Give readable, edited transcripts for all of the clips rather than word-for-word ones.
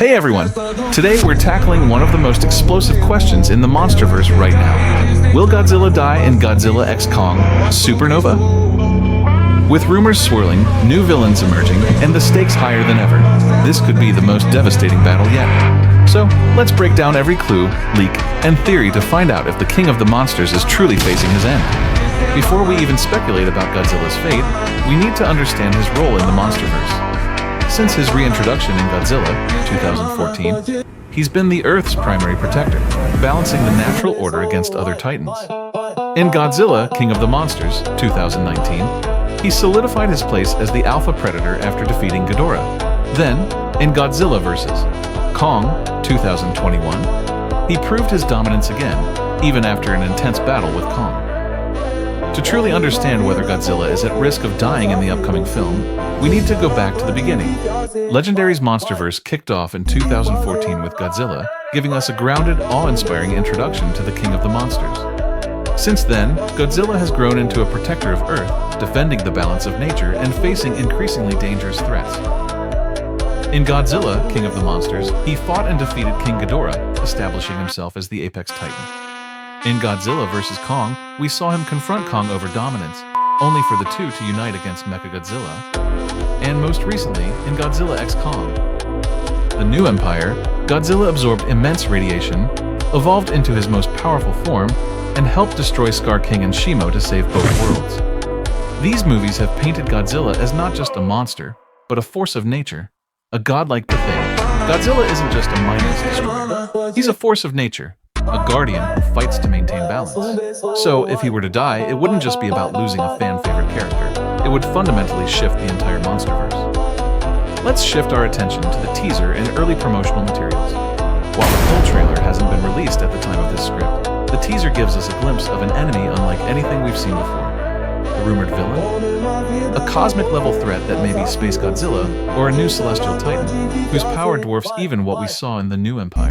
Hey everyone! Today we're tackling one of the most explosive questions in the Monsterverse right now. Will Godzilla die in Godzilla x Kong Supernova? With rumors swirling, new villains emerging, and the stakes higher than ever, this could be the most devastating battle yet. So, let's break down every clue, leak, and theory to find out if the King of the Monsters is truly facing his end. Before we even speculate about Godzilla's fate, we need to understand his role in the Monsterverse. Since his reintroduction in Godzilla, 2014, he's been the Earth's primary protector, balancing the natural order against other titans. In Godzilla, King of the Monsters, 2019, he solidified his place as the alpha predator after defeating Ghidorah. Then, in Godzilla vs. Kong, 2021, he proved his dominance again, even after an intense battle with Kong. To truly understand whether Godzilla is at risk of dying in the upcoming film, we need to go back to the beginning. Legendary's Monsterverse kicked off in 2014 with Godzilla, giving us a grounded, awe-inspiring introduction to the King of the Monsters. Since then, Godzilla has grown into a protector of Earth, defending the balance of nature and facing increasingly dangerous threats. In Godzilla, King of the Monsters, he fought and defeated King Ghidorah, establishing himself as the apex titan. In Godzilla vs. Kong, we saw him confront Kong over dominance, only for the two to unite against Mechagodzilla. And most recently, in Godzilla x Kong. The new empire, Godzilla absorbed immense radiation, evolved into his most powerful form, and helped destroy Scar King and Shimo to save both worlds. These movies have painted Godzilla as not just a monster, but a force of nature, a godlike thing. Godzilla isn't just a mindless destroyer. He's a force of nature, a guardian who fights to maintain balance. So, if he were to die, it wouldn't just be about losing a fan-favorite character. It would fundamentally shift the entire Monsterverse. Let's shift our attention to the teaser and early promotional materials. While the full trailer hasn't been released at the time of this script, the teaser gives us a glimpse of an enemy unlike anything we've seen before. A rumored villain? A cosmic-level threat that may be Space Godzilla, or a new celestial titan, whose power dwarfs even what we saw in the new Empire.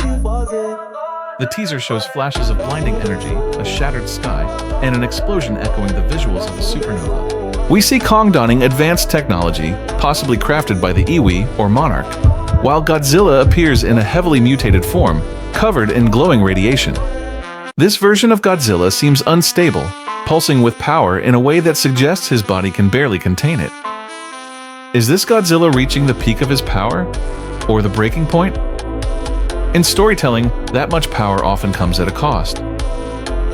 The teaser shows flashes of blinding energy, a shattered sky, and an explosion echoing the visuals of a supernova. We see Kong donning advanced technology, possibly crafted by the Iwi or Monarch, while Godzilla appears in a heavily mutated form, covered in glowing radiation. This version of Godzilla seems unstable, pulsing with power in a way that suggests his body can barely contain it. Is this Godzilla reaching the peak of his power? Or the breaking point? In storytelling, that much power often comes at a cost.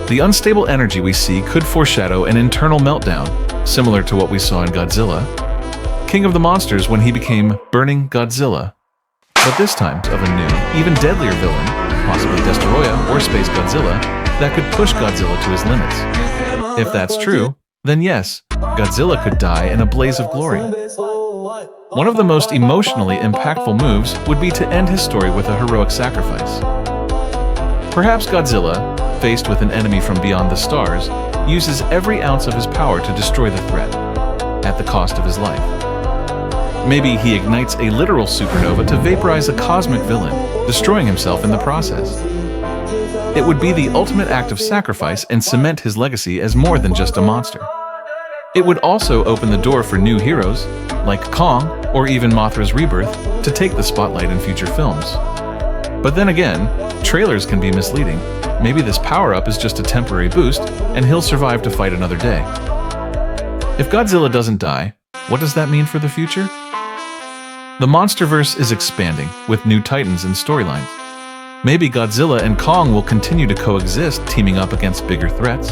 The unstable energy we see could foreshadow an internal meltdown, similar to what we saw in Godzilla, King of the Monsters when he became Burning Godzilla. But this time of a new, even deadlier villain, possibly Destoroyah or Space Godzilla, that could push Godzilla to his limits. If that's true, then yes, Godzilla could die in a blaze of glory. One of the most emotionally impactful moves would be to end his story with a heroic sacrifice. Perhaps Godzilla, faced with an enemy from beyond the stars, uses every ounce of his power to destroy the threat, at the cost of his life. Maybe he ignites a literal supernova to vaporize a cosmic villain, destroying himself in the process. It would be the ultimate act of sacrifice and cement his legacy as more than just a monster. It would also open the door for new heroes, like Kong or even Mothra's Rebirth, to take the spotlight in future films. But then again, trailers can be misleading. Maybe this power-up is just a temporary boost, and he'll survive to fight another day. If Godzilla doesn't die, what does that mean for the future? The Monsterverse is expanding, with new titans and storylines. Maybe Godzilla and Kong will continue to coexist, teaming up against bigger threats.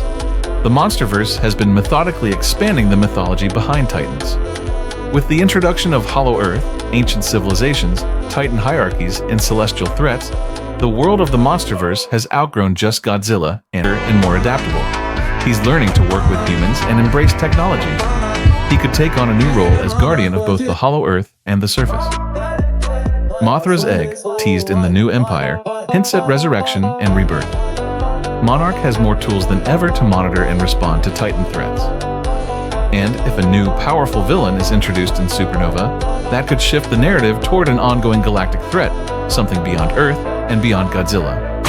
The Monsterverse has been methodically expanding the mythology behind titans. With the introduction of Hollow Earth, ancient civilizations, titan hierarchies, and celestial threats, the world of the Monsterverse has outgrown just Godzilla and more adaptable. He's learning to work with humans and embrace technology. He could take on a new role as guardian of both the Hollow Earth and the surface. Mothra's egg, teased in the new Empire, hints at resurrection and rebirth. Monarch has more tools than ever to monitor and respond to Titan threats. And if a new, powerful villain is introduced in Supernova, that could shift the narrative toward an ongoing galactic threat, something beyond Earth and beyond Godzilla.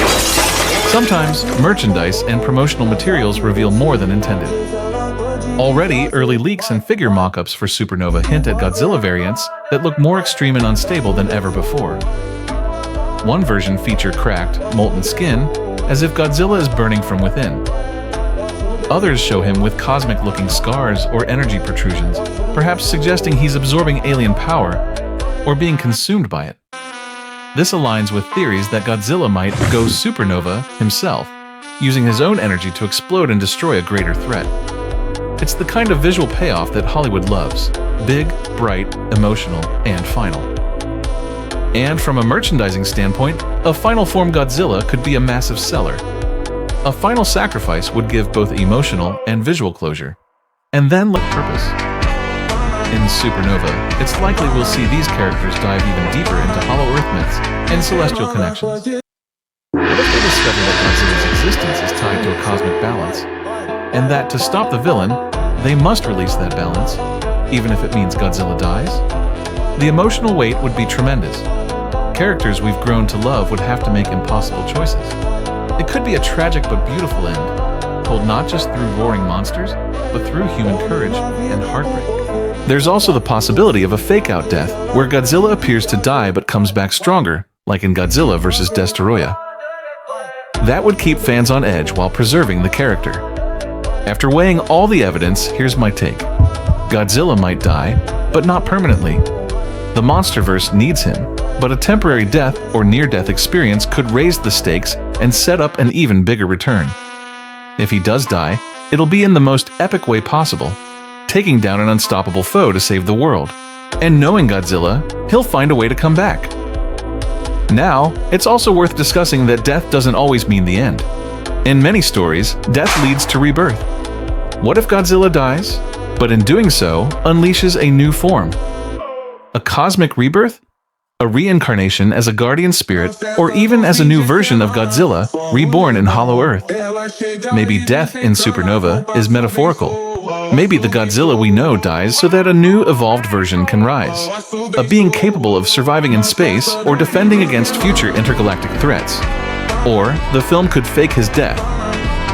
Sometimes, merchandise and promotional materials reveal more than intended. Already, early leaks and figure mock-ups for Supernova hint at Godzilla variants that look more extreme and unstable than ever before. One version features cracked, molten skin, as if Godzilla is burning from within. Others show him with cosmic-looking scars or energy protrusions, perhaps suggesting he's absorbing alien power or being consumed by it. This aligns with theories that Godzilla might go supernova himself, using his own energy to explode and destroy a greater threat. It's the kind of visual payoff that Hollywood loves: big, bright, emotional, and final. And from a merchandising standpoint, a final form Godzilla could be a massive seller. A final sacrifice would give both emotional and visual closure, and then let purpose. In Supernova, it's likely we'll see these characters dive even deeper into Hollow Earth myths and celestial connections. What if they discover that Godzilla's existence is tied to a cosmic balance, and that to stop the villain, they must release that balance, even if it means Godzilla dies? The emotional weight would be tremendous. Characters we've grown to love would have to make impossible choices. It could be a tragic but beautiful end, told not just through roaring monsters, but through human courage and heartbreak. There's also the possibility of a fake-out death, where Godzilla appears to die but comes back stronger, like in Godzilla vs. Destroyer. That would keep fans on edge while preserving the character. After weighing all the evidence, here's my take. Godzilla might die, but not permanently. The Monsterverse needs him, but a temporary death or near-death experience could raise the stakes and set up an even bigger return. If he does die, it'll be in the most epic way possible, taking down an unstoppable foe to save the world. And knowing Godzilla, he'll find a way to come back. Now, it's also worth discussing that death doesn't always mean the end. In many stories, death leads to rebirth. What if Godzilla dies, but in doing so, unleashes a new form? A cosmic rebirth? A reincarnation as a guardian spirit, or even as a new version of Godzilla, reborn in Hollow Earth. Maybe death in Supernova is metaphorical. Maybe the Godzilla we know dies so that a new evolved version can rise. A being capable of surviving in space or defending against future intergalactic threats. Or the film could fake his death.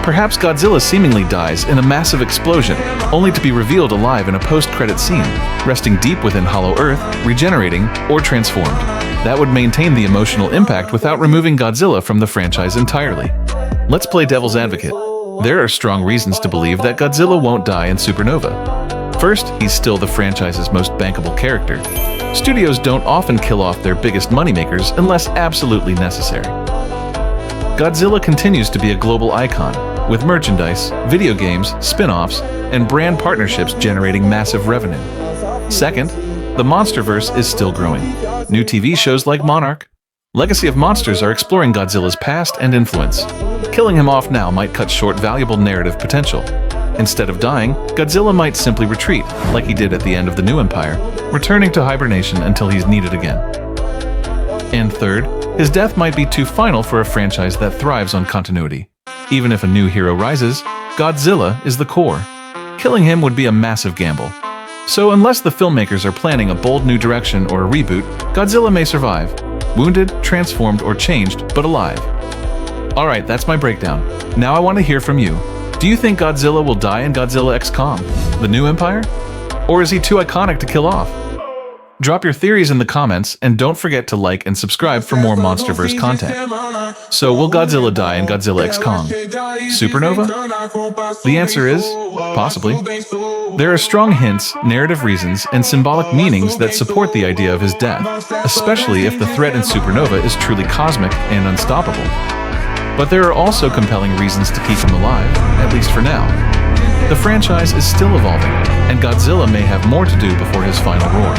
Perhaps Godzilla seemingly dies in a massive explosion, only to be revealed alive in a post-credit scene, resting deep within Hollow Earth, regenerating, or transformed. That would maintain the emotional impact without removing Godzilla from the franchise entirely. Let's play devil's advocate. There are strong reasons to believe that Godzilla won't die in Supernova. First, he's still the franchise's most bankable character. Studios don't often kill off their biggest moneymakers unless absolutely necessary. Godzilla continues to be a global icon, with merchandise, video games, spin-offs, and brand partnerships generating massive revenue. Second, the Monsterverse is still growing. New TV shows like Monarch, Legacy of Monsters are exploring Godzilla's past and influence. Killing him off now might cut short valuable narrative potential. Instead of dying, Godzilla might simply retreat, like he did at the end of the New Empire, returning to hibernation until he's needed again. And third, his death might be too final for a franchise that thrives on continuity. Even if a new hero rises, Godzilla is the core. Killing him would be a massive gamble. So unless the filmmakers are planning a bold new direction or a reboot, Godzilla may survive. Wounded, transformed, or changed, but alive. Alright, that's my breakdown. Now I want to hear from you. Do you think Godzilla will die in Godzilla x Kong, the New Empire? Or is he too iconic to kill off? Drop your theories in the comments, and don't forget to like and subscribe for more Monsterverse content. So will Godzilla die in Godzilla x Kong? Supernova? The answer is, possibly. There are strong hints, narrative reasons, and symbolic meanings that support the idea of his death, especially if the threat in Supernova is truly cosmic and unstoppable. But there are also compelling reasons to keep him alive, at least for now. The franchise is still evolving, and Godzilla may have more to do before his final roar.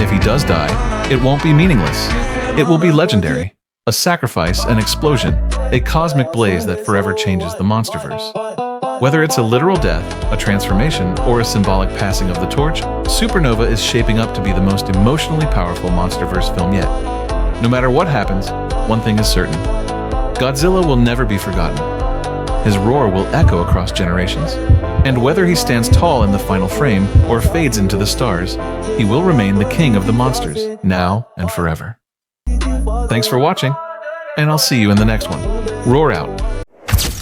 If he does die, it won't be meaningless. It will be legendary. A sacrifice, an explosion, a cosmic blaze that forever changes the Monsterverse. Whether it's a literal death, a transformation, or a symbolic passing of the torch, Supernova is shaping up to be the most emotionally powerful Monsterverse film yet. No matter what happens, one thing is certain. Godzilla will never be forgotten. His roar will echo across generations. And whether he stands tall in the final frame or fades into the stars, he will remain the king of the monsters, now and forever. Thanks for watching, and I'll see you in the next one. Roar out.